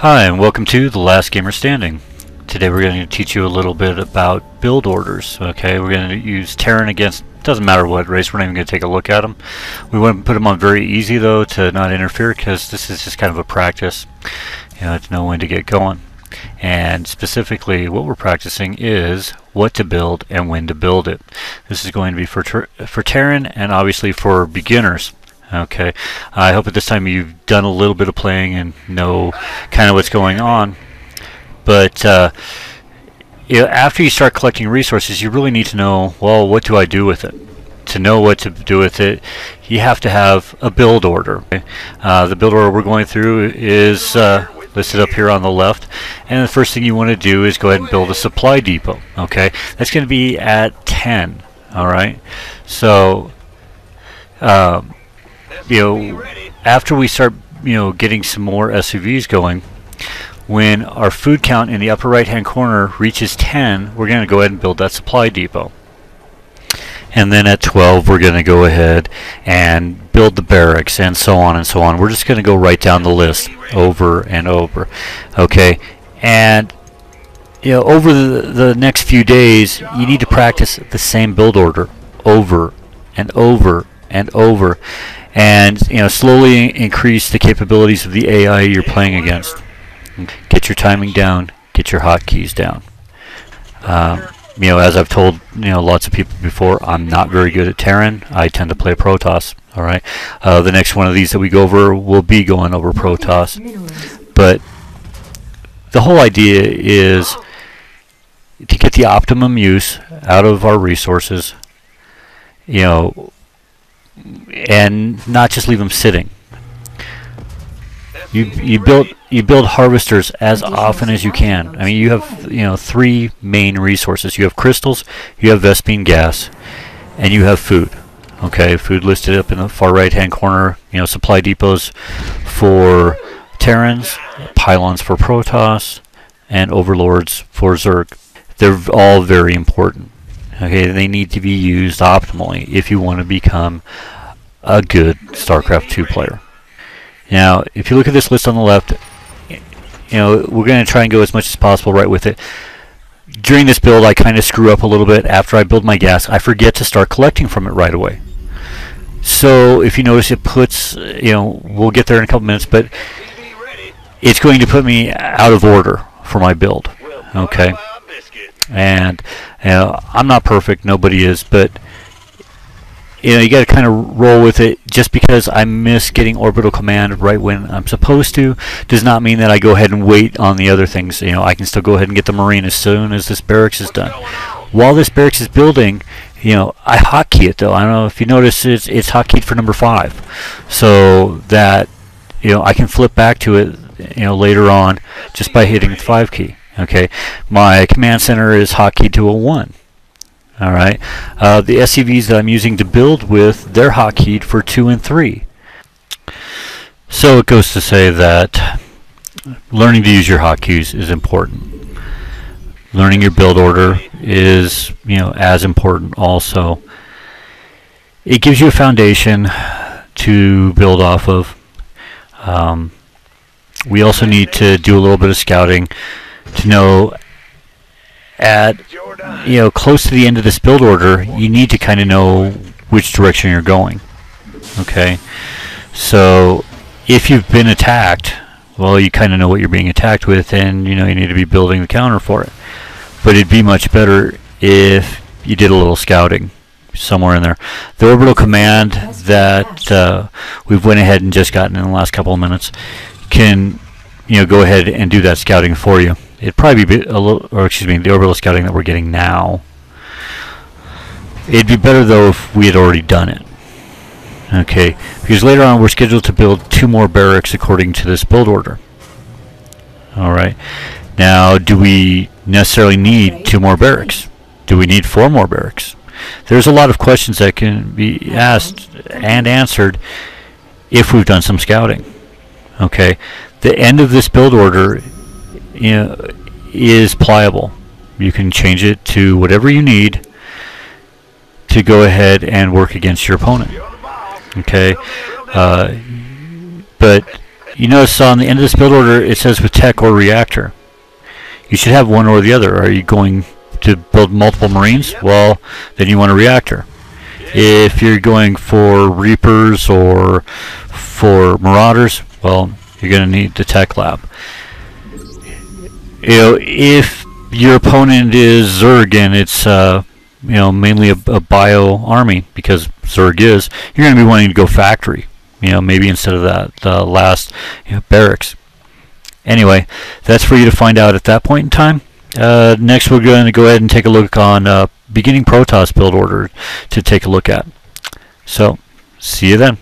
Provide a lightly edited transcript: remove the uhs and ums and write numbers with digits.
Hi, and welcome to The Last Gamer Standing. Today we're going to teach you a little bit about build orders. Okay, we're going to use Terran against, doesn't matter what race, we're not even going to take a look at them. We want to put them on very easy though to not interfere, because this is just kind of a practice, to know when to get going. And specifically what we're practicing is what to build and when to build it. This is going to be for Terran and obviously for beginners. Okay, I hope at this time you've done a little bit of playing and know kind of what's going on. But after you start collecting resources, you really need to know, well, what do I do with it? To know what to do with it, you have to have a build order. Okay? The build order we're going through is listed up here on the left, and the first thing you want to do is go ahead and build a supply depot. Okay, that's going to be at 10. All right, so after we start getting some more SUVs going, when our food count in the upper right hand corner reaches 10, we're going to go ahead and build that supply depot. And then at 12 we're going to go ahead and build the barracks, and so on and so on. We're just going to go right down the list over and over. Okay, and over the next few days you need to practice the same build order over and over and over, and slowly increase the capabilities of the AI you're playing against. Get your timing down, get your hotkeys down. As I've told lots of people before, I'm not very good at Terran. I tend to play Protoss. All right, the next one of these that we go over will be going over Protoss, but the whole idea is to get the optimum use out of our resources, and not just leave them sitting. You build harvesters as often as you can. I mean, you have three main resources. You have crystals, you have Vespene gas, and you have food. Okay, food listed up in the far right hand corner. Supply depots for Terrans, pylons for Protoss, and overlords for Zerg. They're all very important. Okay, they need to be used optimally if you want to become a good Starcraft 2 player. Now, if you look at this list on the left, we're going to try and go as much as possible right with it. During this build, I kind of screw up a little bit. After I build my gas, I forget to start collecting from it right away. So if you notice, it puts, we'll get there in a couple minutes, but it's going to put me out of order for my build. Okay, and I'm not perfect, nobody is, but you got to kind of roll with it. Just because I miss getting orbital command right when I'm supposed to does not mean that I go ahead and wait on the other things. I can still go ahead and get the marine as soon as this barracks is done. While this barracks is building, I hotkey it though. I don't know if you notice, it's hotkeyed for number 5, so that I can flip back to it later on just by hitting the 5 key. Okay, my command center is hotkeyed to a 1. All right, the SUVs that I'm using to build with, they're hotkeyed for 2 and 3. So it goes to say that learning to use your hotkeys is important. Learning your build order is, as important also. It gives you a foundation to build off of. We also need to do a little bit of scouting to know at close to the end of this build order, you need to kind of know which direction you're going. Okay, so if you've been attacked, well, you kind of know what you're being attacked with, and you need to be building the counter for it. But it'd be much better if you did a little scouting somewhere in there. The orbital command that we've went ahead and just gotten in the last couple of minutes can go ahead and do that scouting for you. It'd probably be a little, or excuse me, the orbital scouting that we're getting now. It'd be better though if we had already done it. Okay, because later on we're scheduled to build 2 more barracks according to this build order. Alright, now do we necessarily need 2 more barracks? Do we need 4 more barracks? There's a lot of questions that can be asked and answered if we've done some scouting. Okay, the end of this build order is pliable. You can change it to whatever you need to go ahead and work against your opponent. Okay, but You notice on the end of this build order it says with tech or reactor. You should have one or the other. Are you going to build multiple Marines? Well, then you want a reactor. If you're going for Reapers or for Marauders, well, you're going to need the tech lab. If your opponent is Zerg and it's mainly a bio army, because Zerg is, you're going to be wanting to go factory. Maybe instead of that, the last barracks. Anyway, that's for you to find out at that point in time. Next, we're going to go ahead and take a look on Beginning Protoss build order to take a look at. So, see you then.